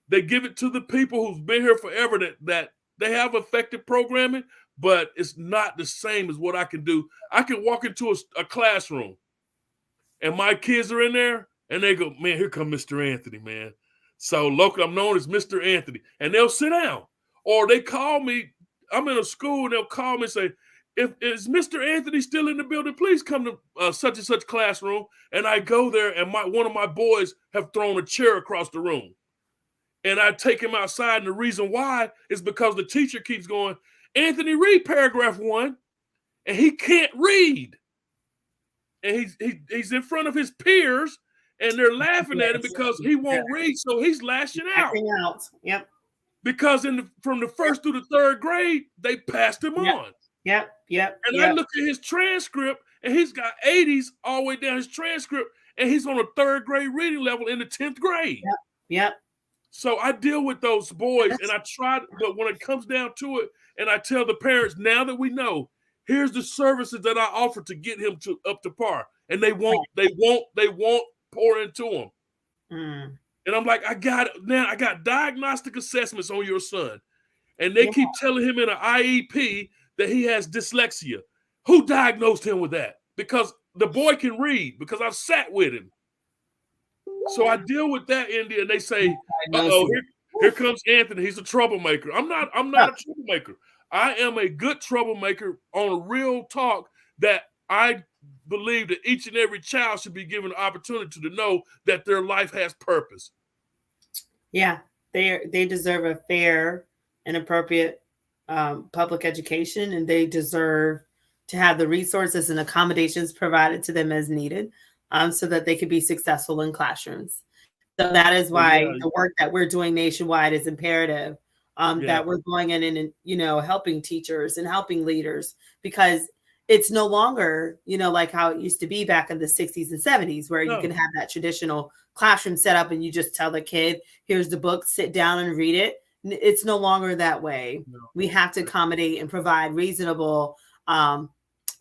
They give it to the people who've been here forever that they have effective programming, but it's not the same as what I can do. I can walk into a classroom and my kids are in there and they go, man, here come Mr. Anthony, man. So local, I'm known as Mr. Anthony. And they'll sit down. Or they call me, I'm in a school and they'll call me and say, if is Mr. Anthony still in the building, please come to such and such classroom. And I go there and one of my boys have thrown a chair across the room. And I take him outside. And the reason why is because the teacher keeps going, Anthony, read paragraph 1. And he can't read. And he's in front of his peers and they're laughing at him because he won't read. So he's lashing out. Yep. Because from the 1st through the 3rd grade, they passed him on. Yep. And I look at his transcript and he's got 80s all the way down his transcript. And he's on a 3rd grade reading level in the 10th grade. Yep. So I deal with those boys and I try, but when it comes down to it, and I tell the parents, now that we know, here's the services that I offer to get him up to par. And they won't pour into him. And I'm like, I got diagnostic assessments on your son. And they keep telling him in an IEP that he has dyslexia. Who diagnosed him with that? Because the boy can read, because I've sat with him. So I deal with that, India, and they say, uh-oh, here comes Anthony. He's a troublemaker. I'm not a troublemaker. I am a good troublemaker on a real talk that I believe that each and every child should be given an opportunity to know that their life has purpose. Yeah, they deserve a fair and appropriate public education, and they deserve to have the resources and accommodations provided to them as needed. So that they could be successful in classrooms. So that is why the work that we're doing nationwide is imperative. That we're going in and helping teachers and helping leaders, because it's no longer like how it used to be back in the 60s and 70s, where you can have that traditional classroom set up and you just tell the kid, here's the book, sit down and read it. It's no longer that way. We have to accommodate and provide reasonable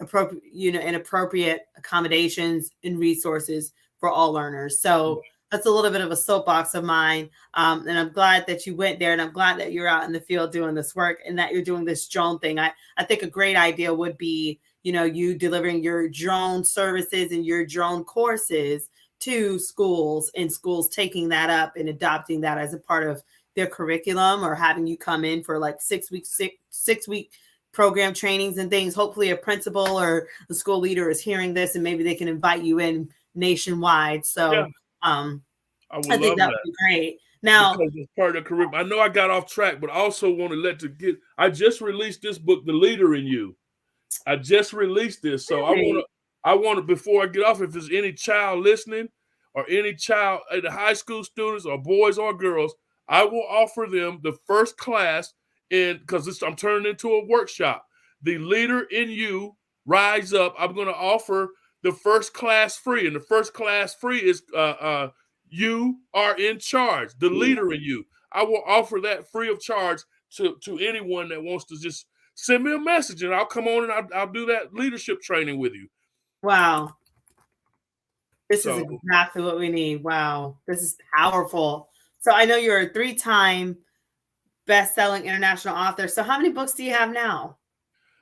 appropriate accommodations and resources for all learners. So that's a little bit of a soapbox of mine. And I'm glad that you went there, and I'm glad that you're out in the field doing this work and that you're doing this drone thing. I think a great idea would be, you delivering your drone services and your drone courses to schools, and schools taking that up and adopting that as a part of their curriculum, or having you come in for like 6 week program trainings and things. Hopefully a principal or a school leader is hearing this and maybe they can invite you in nationwide. So I think that would be great. Now, because it's part of the curriculum. I know I got off track, but I also want to I just released this book, The Leader in You. I just released this. So I want to, before I get off, if there's any child listening or any child, the high school students or boys or girls, I will offer them the first class because I'm turning into a workshop. The Leader in You, Rise Up. I'm going to offer the first class free. And the first class free is You Are in Charge, The Leader in You. I will offer that free of charge to anyone that wants to just send me a message, and I'll come on and I'll do that leadership training with you. Wow. This is exactly what we need. Wow. This is powerful. So I know you're a 3-time best-selling international author. So how many books do you have now?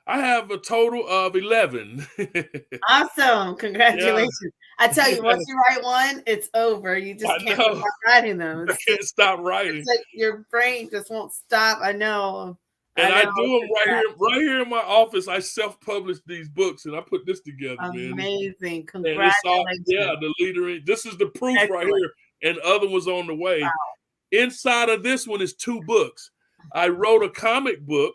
I have a total of 11. Awesome. Congratulations. I tell you, once you write one, it's over. You just I can't know. stop writing them. I can't stop writing. It's like your brain just won't stop. I know. And I do them Congrats. right here in my office. I self-published these books, and I put this together, man. Amazing. And it's all, Congratulations. the leader. This is the proof right Excellent. here, and other ones on the way. Wow. Inside of this one is 2 books. I wrote a comic book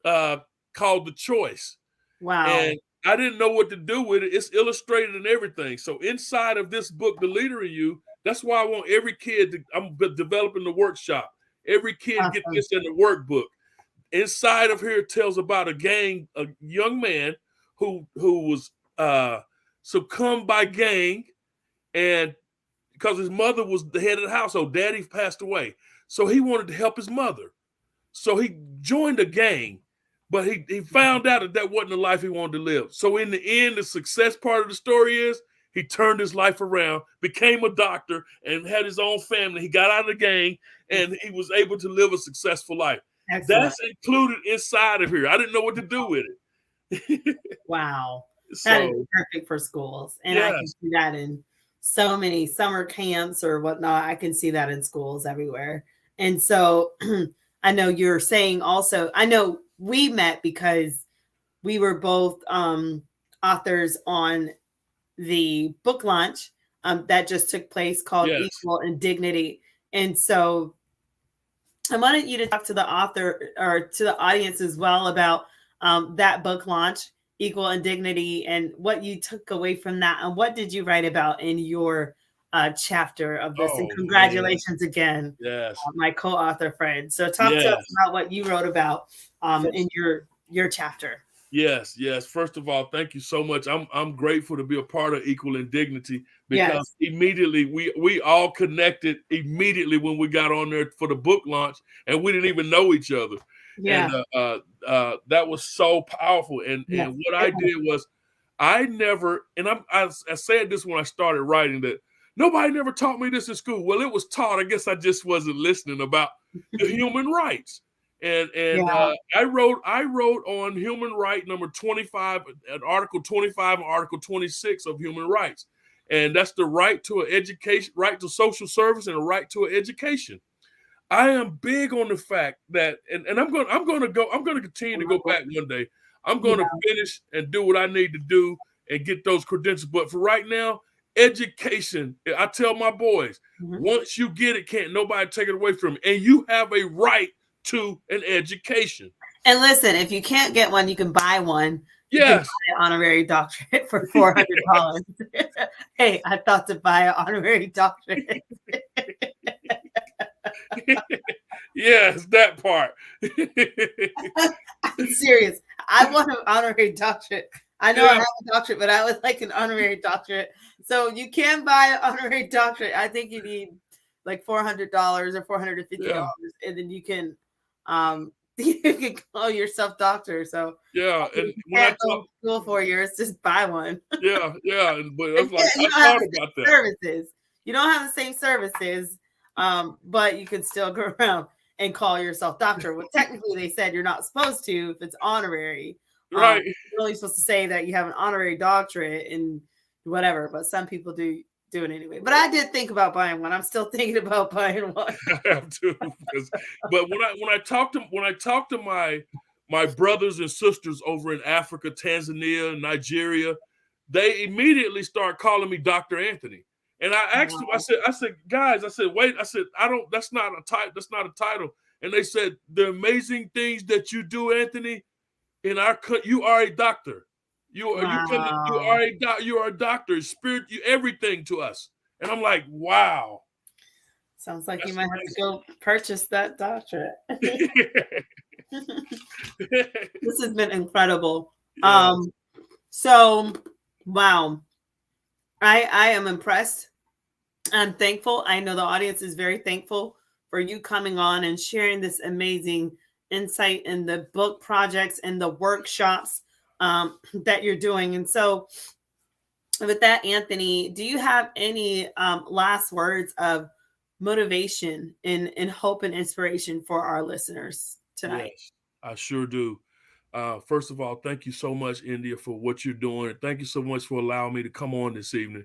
called The Choice. Wow. And I didn't know what to do with it. It's illustrated and everything. So inside of this book, The Leader in You, that's why I want every kid to, I'm developing the workshop. Every kid get this in the workbook. Inside of here, it tells about a young man who was succumbed by gang, and because his mother was the head of the household, daddy passed away. So he wanted to help his mother. So he joined a gang, but he found out that wasn't the life he wanted to live. So in the end, the success part of the story is he turned his life around, became a doctor, and had his own family. He got out of the gang, and he was able to live a successful life. Excellent. That's included inside of here. I didn't know what to do with it. Wow. That is perfect for schools. And I can see that in so many summer camps or whatnot. I can see that in schools everywhere. And so I know you're saying also, I know we met because we were both authors on the book launch that just took place called Equal and Dignity. And so I wanted you to talk to the author or to the audience as well about that book launch, Equal and Dignity, and what you took away from that, and what did you write about in your chapter of this. And congratulations again, my co-author friend. So talk to us about what you wrote about in your chapter. Yes. First of all, thank you so much. I'm grateful to be a part of Equal and Dignity, because immediately we all connected immediately when we got on there for the book launch, and we didn't even know each other. Yeah. And that was so powerful. And what I did was I said this when I started writing, that nobody never taught me this in school. Well, it was taught. I guess I just wasn't listening about the human rights. And I wrote on human right number 25, Article 25 and Article 26 of human rights. And that's the right to an education, right to social service, and a right to an education. I am big on the fact that, and I'm going to continue to go back one day. I'm going to finish and do what I need to do and get those credentials. But for right now, education, I tell my boys, once you get it, can't nobody take it away from you. And you have a right to an education. And listen, if you can't get one, you can buy one. Yes. You can buy an honorary doctorate for $400. Hey, I thought to buy an honorary doctorate. Yes, that part. I'm serious. I want an honorary doctorate. I know I have a doctorate, but I would like an honorary doctorate. So you can buy an honorary doctorate. I think you need like $400 or $450, and then you can call yourself doctor. So and when I go to school 4 years, just buy one. But I was like, I thought about that. Services. You don't have the same services, but you can still go around and call yourself doctor. Well, technically, they said you're not supposed to if it's honorary. Right. You're only supposed to say that you have an honorary doctorate and whatever, but some people do it anyway. But I did think about buying one. I'm still thinking about buying one. I have to, but when I talk to my brothers and sisters over in Africa, Tanzania, Nigeria, they immediately start calling me Dr. Anthony. And I asked them, I said, guys, wait, that's not a title. And they said, the amazing things that you do, Anthony, in our country, you are a doctor. You are a doctor, spirit, you everything to us. And I'm like, wow. Sounds like you might have to go purchase that doctorate. This has been incredible. So wow. I am impressed. I'm thankful. I know the audience is very thankful for you coming on and sharing this amazing insight in the book projects and the workshops that you're doing. And so with that, Anthony, do you have any last words of motivation and hope and inspiration for our listeners tonight? Yes, I sure do. First of all, thank you so much, India, for what you're doing. Thank you so much for allowing me to come on this evening.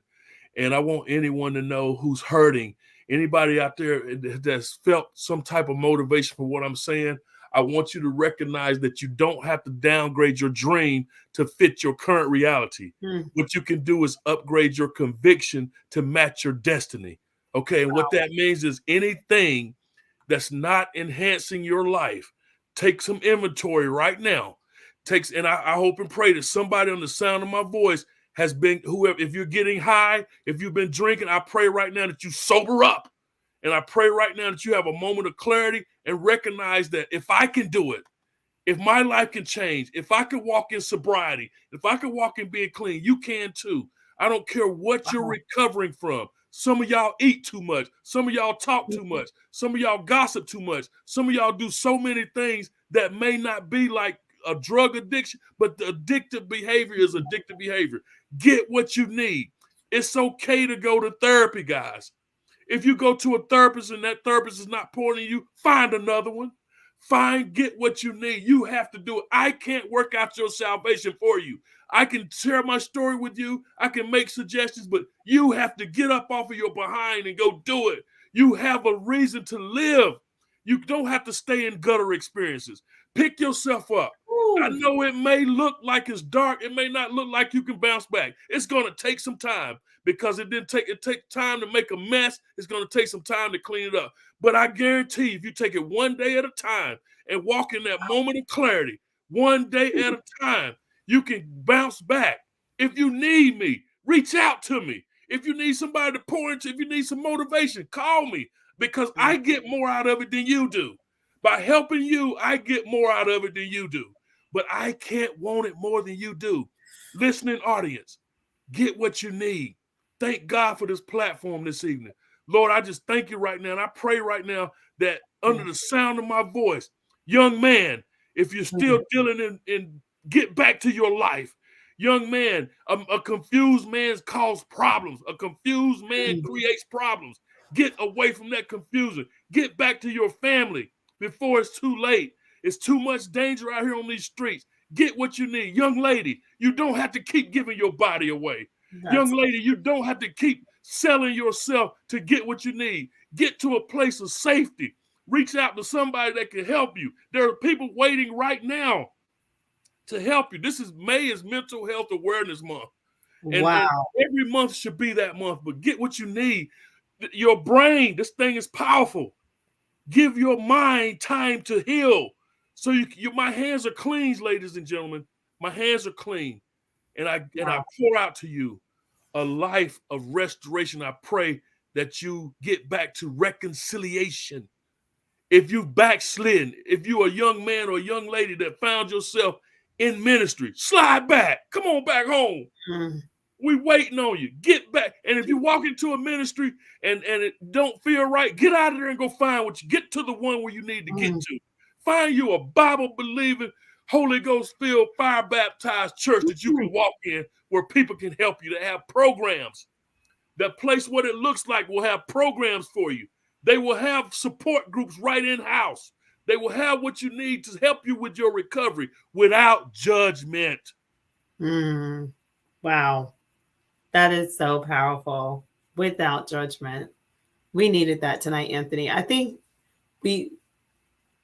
And I want anyone to know who's hurting, anybody out there that's felt some type of motivation for what I'm saying. I want you to recognize that you don't have to downgrade your dream to fit your current reality. What you can do is upgrade your conviction to match your destiny. Okay. And what that means is anything that's not enhancing your life, take some inventory right now. And I hope and pray that somebody on the sound of my voice has been, whoever, if you're getting high, if you've been drinking, I pray right now that you sober up. And I pray right now that you have a moment of clarity and recognize that if I can do it, if my life can change, if I can walk in sobriety, if I can walk in being clean, you can too. I don't care what you're recovering from. Some of y'all eat too much. Some of y'all talk too much. Some of y'all gossip too much. Some of y'all do so many things that may not be like a drug addiction, but the addictive behavior is addictive behavior. Get what you need. It's okay to go to therapy, guys. If you go to a therapist and that therapist is not pouring in you, find another one. Get what you need. You have to do it. I can't work out your salvation for you. I can share my story with you. I can make suggestions, but you have to get up off of your behind and go do it. You have a reason to live. You don't have to stay in gutter experiences. Pick yourself up. I know it may look like it's dark. It may not look like you can bounce back. It's going to take some time because it takes time to make a mess. It's going to take some time to clean it up. But I guarantee if you take it one day at a time and walk in that moment of clarity, one day at a time, you can bounce back. If you need me, reach out to me. If you need somebody to pour into, if you need some motivation, call me because I get more out of it than you do. By helping you, I get more out of it than you do. But I can't want it more than you do. Listening audience, get what you need. Thank God for this platform this evening. Lord, I just thank you right now. And I pray right now that under the sound of my voice, young man, if you're still dealing in get back to your life. Young man, a confused man causes problems. A confused man creates problems. Get away from that confusion. Get back to your family before it's too late. It's too much danger out here on these streets. Get what you need. Young lady, you don't have to keep giving your body away. Young lady, you don't have to keep selling yourself to get what you need. Get to a place of safety. Reach out to somebody that can help you. There are people waiting right now to help you. May is Mental Health Awareness Month. And every month should be that month, but get what you need. Your brain, this thing is powerful. Give your mind time to heal. So my hands are clean, ladies and gentlemen. My hands are clean. And I pour out to you a life of restoration. I pray that you get back to reconciliation. If you've backslidden, if you're a young man or a young lady that found yourself in ministry, slide back. Come on back home. We waiting on you. Get back. And if you walk into a ministry and it don't feel right, get out of there and go find what you get to the one where you need to get to. Find you a Bible-believing, Holy Ghost-filled, fire-baptized church that you can walk in where people can help you, to have programs. That place, what it looks like, will have programs for you. They will have support groups right in-house. They will have what you need to help you with your recovery without judgment. Wow. That is so powerful. Without judgment. We needed that tonight, Anthony. I think we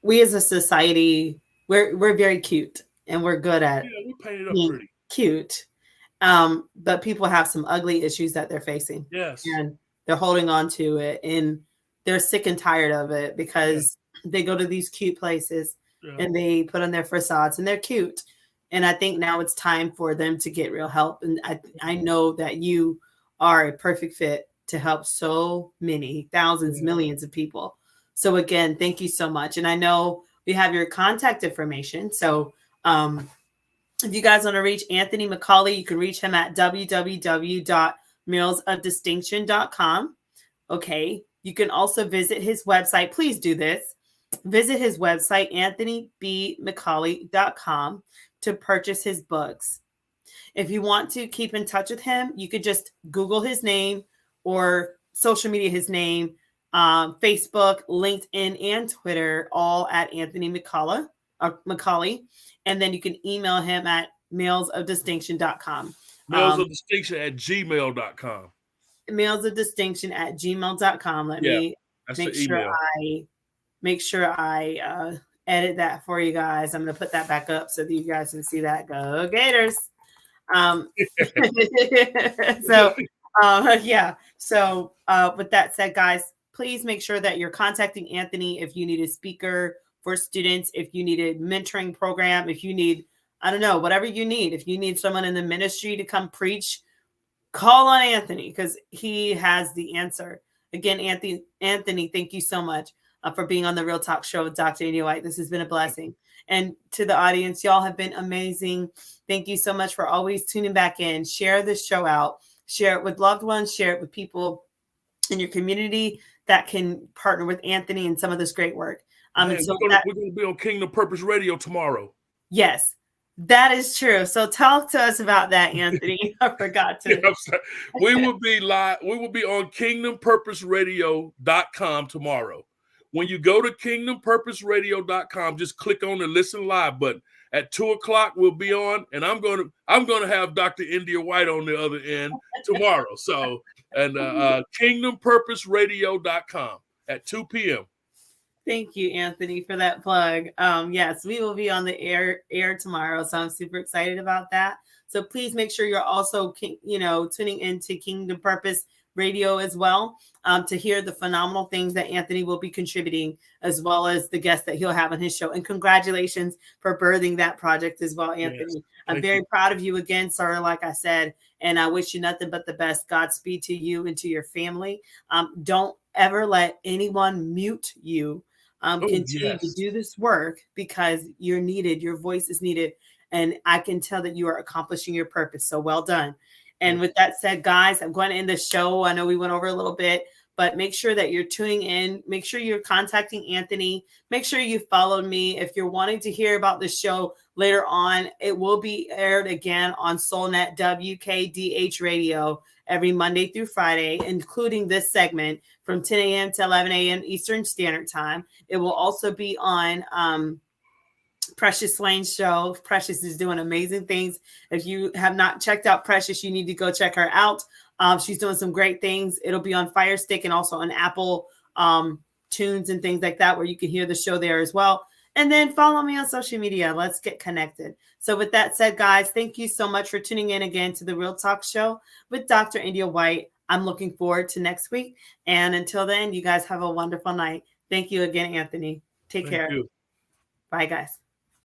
as a society, we're very cute and we're good at we paint it up pretty cute. But people have some ugly issues that they're facing. Yes. And they're holding on to it and they're sick and tired of it because they go to these cute places and they put on their facades and they're cute. And I think now it's time for them to get real help. And I know that you are a perfect fit to help so many thousands, millions of people. So again, thank you so much. And I know we have your contact information. So if you guys want to reach Anthony McCauley, you can reach him at www.mealsofdistinction.com. Okay. You can also visit his website. Please do this. Visit his website, anthonybmccauley.com, to purchase his books. If you want to keep in touch with him, you could just Google his name or social media his name, Facebook, LinkedIn, and Twitter, all at Anthony McCauley. And then you can email him at mailsofdistinction.com. Mailsofdistinction@gmail.com. mailsofdistinction@gmail.com. Let me that's make the sure email. I edit that for you guys. I'm going to put that back up so that you guys can see that. Go Gators. So yeah. So with that said, guys, please make sure that you're contacting Anthony if you need a speaker for students, if you need a mentoring program, if you need, I don't know, whatever you need. If you need someone in the ministry to come preach, call on Anthony because he has the answer. Again, Anthony, thank you so much for being on the Real Talk Show with Dr. India White. This has been a blessing. And to the audience, y'all have been amazing. Thank you so much for always tuning back in. Share this show out. Share it with loved ones. Share it with people in your community that can partner with Anthony and some of this great work. We're going to be on Kingdom Purpose Radio tomorrow. Yes, that is true. So talk to us about that, Anthony. I forgot to. We will be live. We will be on kingdompurposeradio.com tomorrow. When you go to kingdompurposeradio.com, just click on the listen live button. At 2:00, we'll be on, and I'm going to have Dr. India White on the other end tomorrow. So, and kingdompurposeradio.com at 2 p.m. Thank you, Anthony, for that plug. Yes, we will be on the air tomorrow, so I'm super excited about that. So please make sure you're also, tuning into Kingdom Purpose Radio as well to hear the phenomenal things that Anthony will be contributing, as well as the guests that he'll have on his show. And congratulations for birthing that project as well, Anthony. Yes, I'm very proud of you again, sir, like I said, and I wish you nothing but the best. Godspeed to you and to your family. Don't ever let anyone mute you. Continue to do this work because you're needed. Your voice is needed. And I can tell that you are accomplishing your purpose. So well done. And with that said, guys, I'm going to end the show. I know we went over a little bit, but make sure that you're tuning in. Make sure you're contacting Anthony. Make sure you followed me. If you're wanting to hear about the show later on, it will be aired again on SoulNet WKDH Radio every Monday through Friday, including this segment from 10 a.m. to 11 a.m. Eastern Standard Time. It will also be on Precious Swain's show. Precious is doing amazing things. If you have not checked out Precious, you need to go check her out. She's doing some great things. It'll be on Fire Stick and also on Apple Tunes and things like that, where you can hear the show there as well. And then follow me on social media. Let's get connected. So with that said, guys, thank you so much for tuning in again to the Real Talk Show with Dr. India White. I'm looking forward to next week. And until then, you guys have a wonderful night. Thank you again, Anthony. Take care. You. Bye, guys.